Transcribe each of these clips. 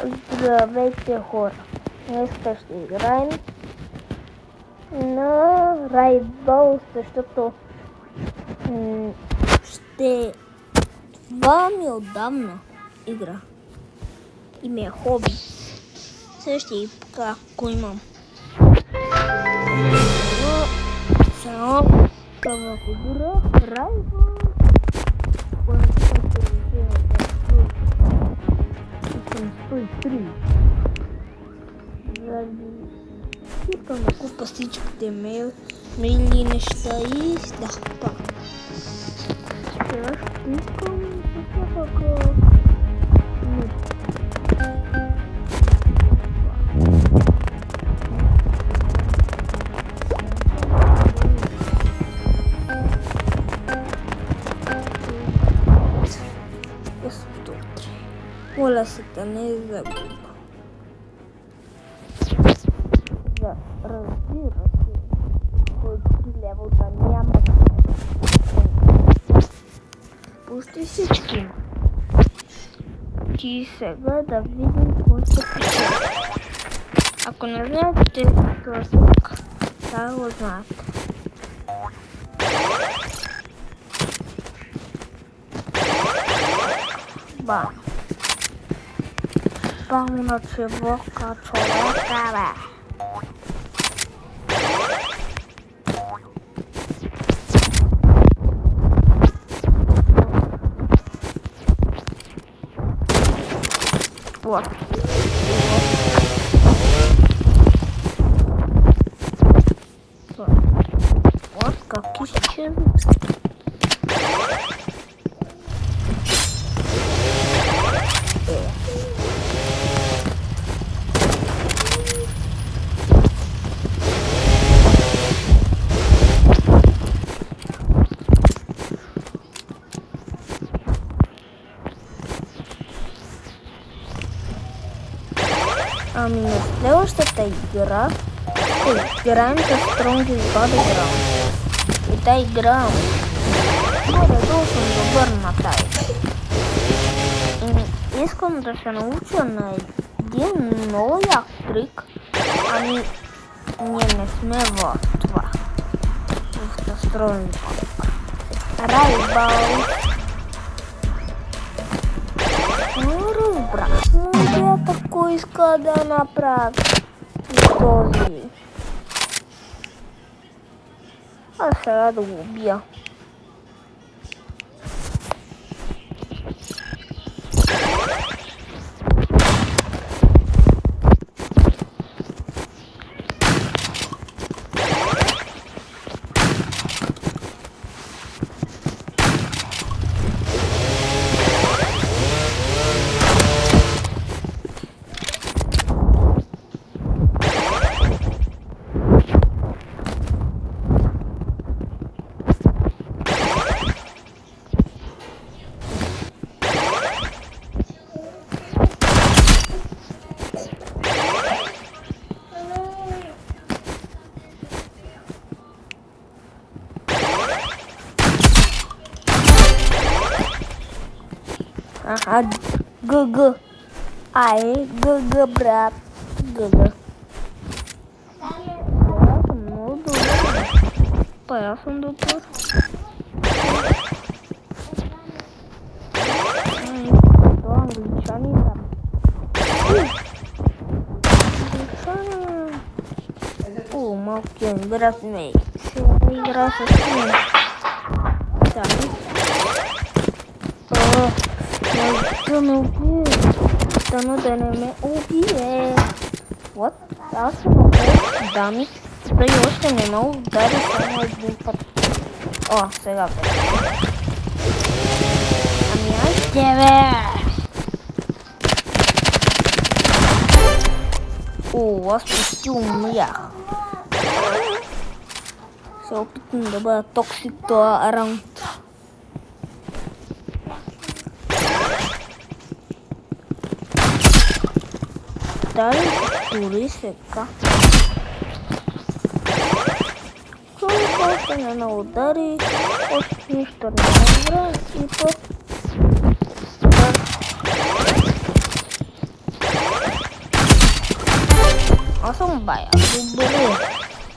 Здравейте, хора! Днес ще играем на Райбъл, защото това ми е отдавна игра и ми е хоби. Сега ще ги покажа ако имам. Сега първа фигура Райбъл. Искам да купа всичките мейли неща и да, пак. Сега ще искам така. Моля се да не загуба. Да, разбира се, който лева да няма. Пусти всички. И сега да видим какво ще пише. Ако не знаете това звук, да го знаете. Ба. Пълна чевока човека, бе. Вот. Вот как исчезли. Ами на следващата игра играем с Strongest Battleground. И тази игра горе-долу съм добър на тази. Искам да се науча на един много як трик, ами ние не сме в това. В Strongest Райбъл. Разбрах, но кой иска да направи този. А сега да го убия. Ага, ГГ. Ай, ГГ, брат. ГГ. Я съм много добър. Па, аз съм добър. Ай, това англичани там. Англичани. О, малкият брат ми. Сега игра с мен. Да. Да ме убие. Дано да не ме убие. Вот, аз съм опет, дами. Той още не ме удари само един път. О, сега бе. Ами аз тебе. О, аз почти умрях. Се опитам да бъда токсик това раунд. Дай дори сега. Колко още не на удари, още нищо не умра и то аз съм бая добре.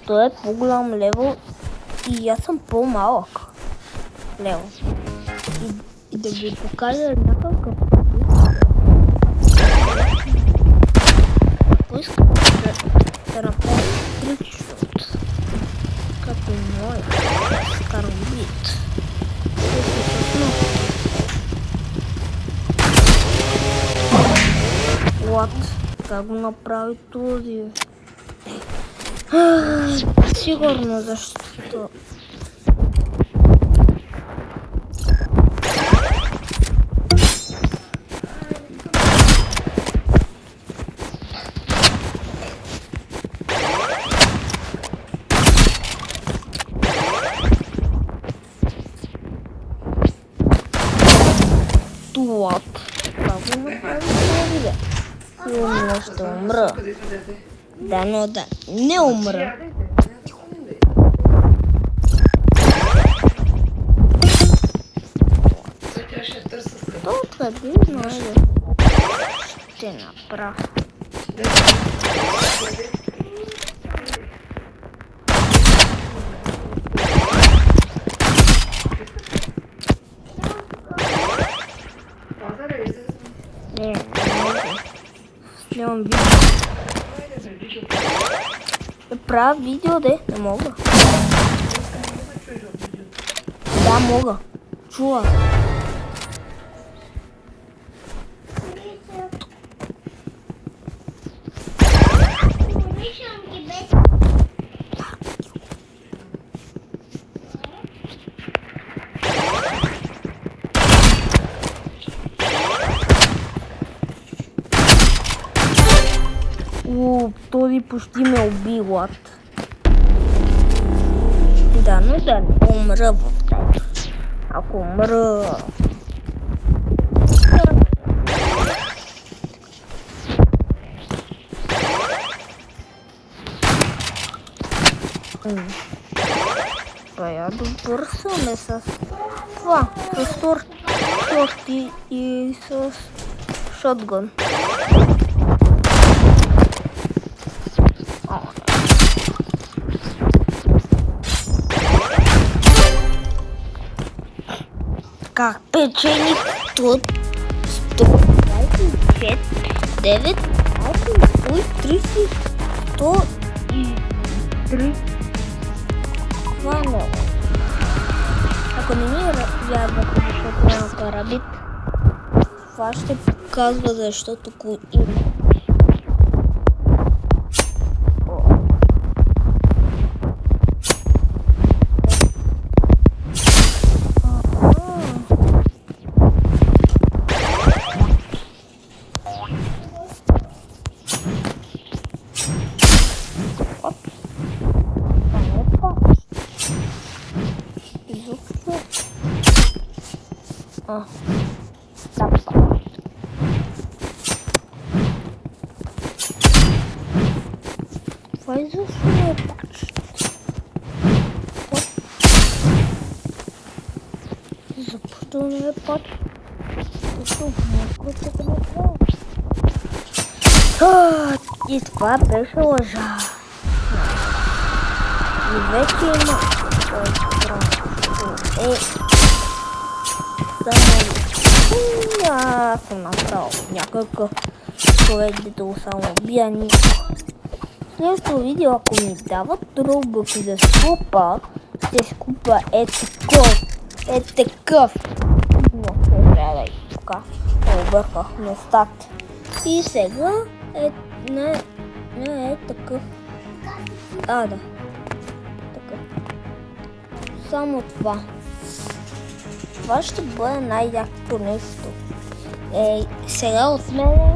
Той е по-голям левел и аз съм по-малък левел. И да ви покажа някакъв ако искам да направя трикшот като моя скарбит. What? Как го направи този? Сигурно защото това. Как го направи този? Сигурно ще умра. Да, но да не умра. То къде знае ще направя. Не снимам видео. Правя видео, де? Не мога. Да, мога. Чува. Този почти ме уби, лад. Да, но да не умра в тази. Ако умра... Я добър съм е с това, с торти и с шотган. Как печених тут 125, 9, 8, 103. Това е много. Ако не ми ядвате, защото няма карабит, това ще показва защото го има. Това изобщо не е пач. Защо не е пач? Защо малко е да направя? И това беше лъжа. И вече има... Аз съм направил някакъв човек, дето го само убия никога. Следващото видео, ако ми дават дробък да скупа, ще скупа такъв. Но ще трябва и тук. Обърках местата. И сега не е такъв. Да. Такъв. Само това. Това ще бъде най-якото нещо. Сега от мене.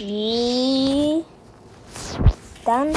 И... Тан.